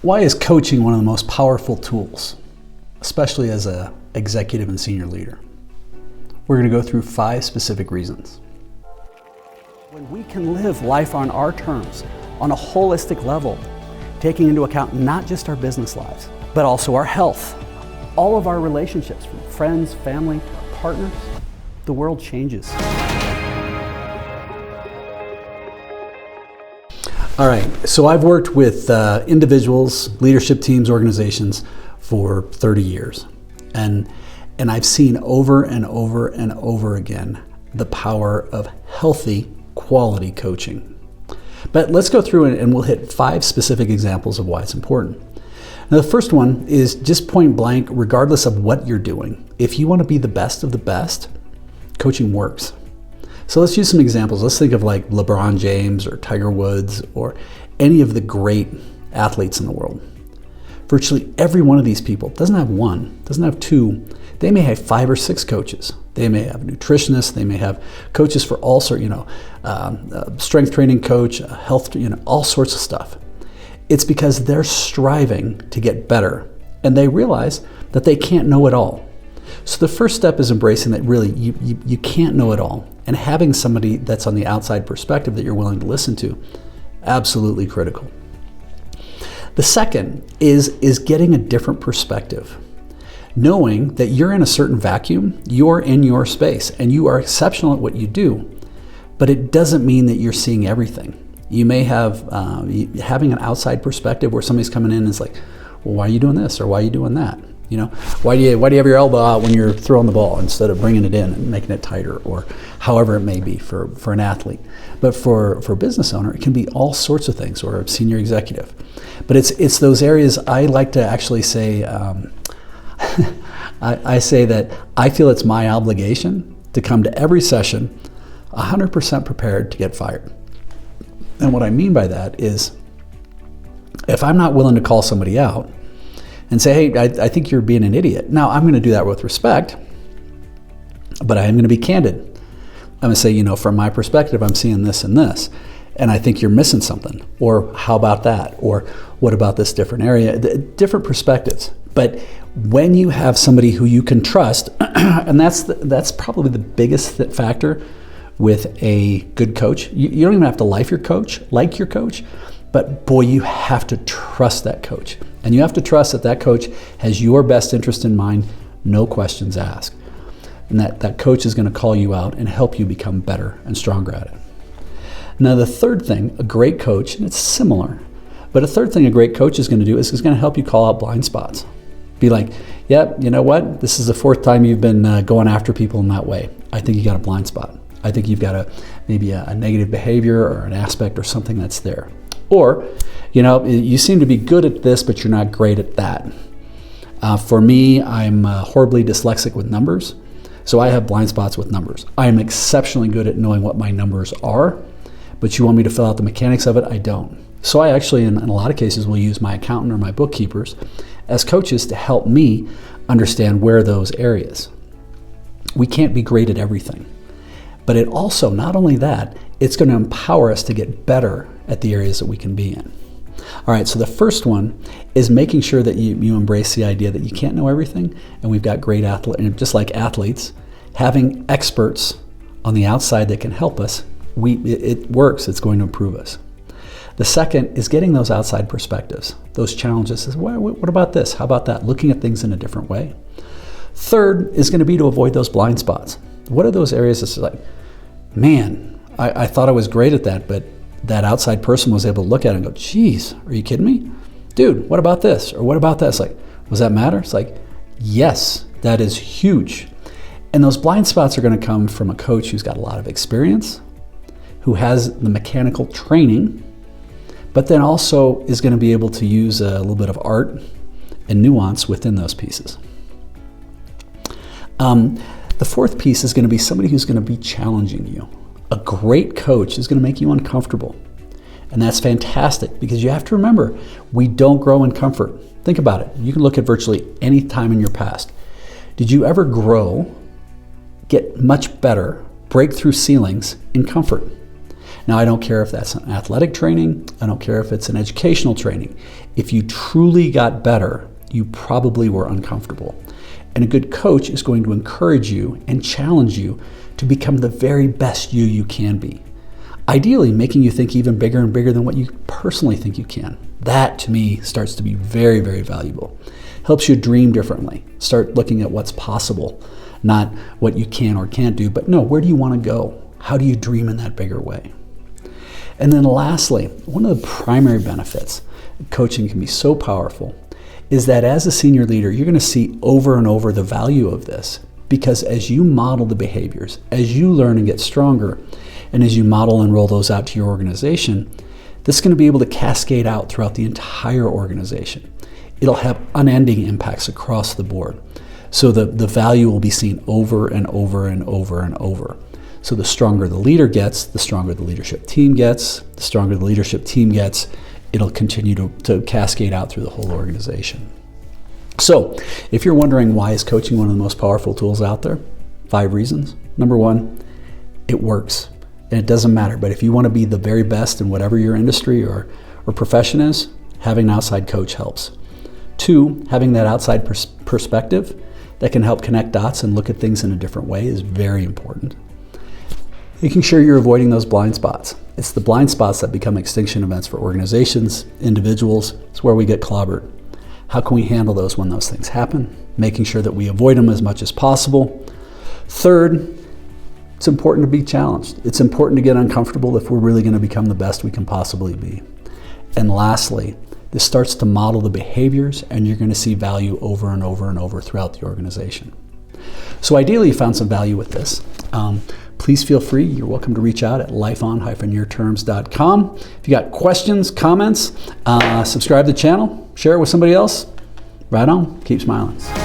Why is coaching one of the most powerful tools, especially as an executive and senior leader? We're going to go through 5 specific reasons. When we can live life on our terms, on a holistic level, taking into account not just our business lives, but also our health, all of our relationships, from friends, family, partners, the world changes. All right, so I've worked with individuals, leadership teams, organizations for 30 years. And I've seen over and over and over again the power of healthy, quality coaching. But let's go through and we'll hit 5 specific examples of why it's important. Now, the first one is just point blank, regardless of what you're doing. If you want to be the best of the best, coaching works. So let's use some examples. Let's think of like LeBron James or Tiger Woods or any of the great athletes in the world. Virtually every one of these people doesn't have one, doesn't have 2. They may have 5 or 6 coaches. They may have nutritionists. They may have coaches for all sorts, strength training coach, health, all sorts of stuff. It's because they're striving to get better and they realize that they can't know it all. So the first step is embracing that really you can't know it all, and having somebody that's on the outside perspective that you're willing to listen to, absolutely critical. The second is getting a different perspective. Knowing that you're in a certain vacuum, you're in your space, and you are exceptional at what you do, but it doesn't mean that you're seeing everything. You may have, having an outside perspective where somebody's coming in and is like, well, why are you doing this? Or why are you doing that? Why do you have your elbow out when you're throwing the ball instead of bringing it in and making it tighter, or however it may be for an athlete. But for a business owner, it can be all sorts of things, or a senior executive. But it's those areas I like to actually say, I say that I feel it's my obligation to come to every session 100% prepared to get fired. And what I mean by that is, if I'm not willing to call somebody out and say, hey, I think you're being an idiot. Now, I'm going to do that with respect, but I am going to be candid. I'm going to say, from my perspective, I'm seeing this and this, and I think you're missing something. Or how about that? Or what about this different area? Different perspectives. But when you have somebody who you can trust, and that's probably the biggest factor with a good coach. You don't even have to like your coach, but boy, you have to trust that coach. And you have to trust that coach has your best interest in mind, no questions asked. And that coach is going to call you out and help you become better and stronger at it. Now, the third thing, a great coach, and it's similar, but a third thing a great coach is going to do is going to help you call out blind spots. Be like, yep, you know what? This is the 4th time you've been going after people in that way. I think you got a blind spot. I think you've got maybe a negative behavior or an aspect or something that's there. Or, you seem to be good at this, but you're not great at that. For me, I'm horribly dyslexic with numbers, so I have blind spots with numbers. I am exceptionally good at knowing what my numbers are, but you want me to fill out the mechanics of it? I don't. So I actually, in a lot of cases, will use my accountant or my bookkeepers as coaches to help me understand where those areas. We can't be great at everything. But it also, not only that, it's going to empower us to get better at the areas that we can be in. All right, so the first one is making sure that you embrace the idea that you can't know everything, and we've got great athletes, and just like athletes, having experts on the outside that can help us, it works, it's going to improve us. The second is getting those outside perspectives, those challenges. What about this? How about that? Looking at things in a different way. Third is going to be to avoid those blind spots. What are those areas that's like, man, I thought I was great at that, but that outside person was able to look at it and go, geez, are you kidding me? Dude, what about this? Or what about that? It's like, does that matter? It's like, yes, that is huge. And those blind spots are going to come from a coach who's got a lot of experience, who has the mechanical training, but then also is going to be able to use a little bit of art and nuance within those pieces. The fourth piece is going to be somebody who's going to be challenging you. A great coach is going to make you uncomfortable. And that's fantastic, because you have to remember, we don't grow in comfort. Think about it. You can look at virtually any time in your past. Did you ever grow, get much better, break through ceilings in comfort? Now, I don't care if that's an athletic training. I don't care if it's an educational training. If you truly got better, you probably were uncomfortable. And a good coach is going to encourage you and challenge you to become the very best you can be. Ideally, making you think even bigger and bigger than what you personally think you can. That, to me, starts to be very, very valuable. Helps you dream differently. Start looking at what's possible, not what you can or can't do, but no, where do you want to go? How do you dream in that bigger way? And then lastly, one of the primary benefits coaching can be so powerful is that as a senior leader, you're going to see over and over the value of this, because as you model the behaviors, as you learn and get stronger, and as you model and roll those out to your organization, this is going to be able to cascade out throughout the entire organization. It'll have unending impacts across the board. So the value will be seen over and over and over and over. So the stronger the leader gets, the stronger the leadership team gets, the stronger the leadership team gets, it'll continue to cascade out through the whole organization. So if you're wondering why is coaching one of the most powerful tools out there, 5 reasons. Number 1, it works. And it doesn't matter, but if you want to be the very best in whatever your industry or profession is, having an outside coach helps. 2, having that outside perspective that can help connect dots and look at things in a different way is very important. Making sure you're avoiding those blind spots. It's the blind spots that become extinction events for organizations, individuals. It's where we get clobbered. How can we handle those when those things happen? Making sure that we avoid them as much as possible. 3rd, it's important to be challenged. It's important to get uncomfortable if we're really going to become the best we can possibly be. And lastly, this starts to model the behaviors, and you're going to see value over and over and over throughout the organization. So ideally, you found some value with this. Please feel free. You're welcome to reach out at lifeon-yourterms.com. If you got questions, comments, subscribe to the channel, share it with somebody else. Right on. Keep smiling.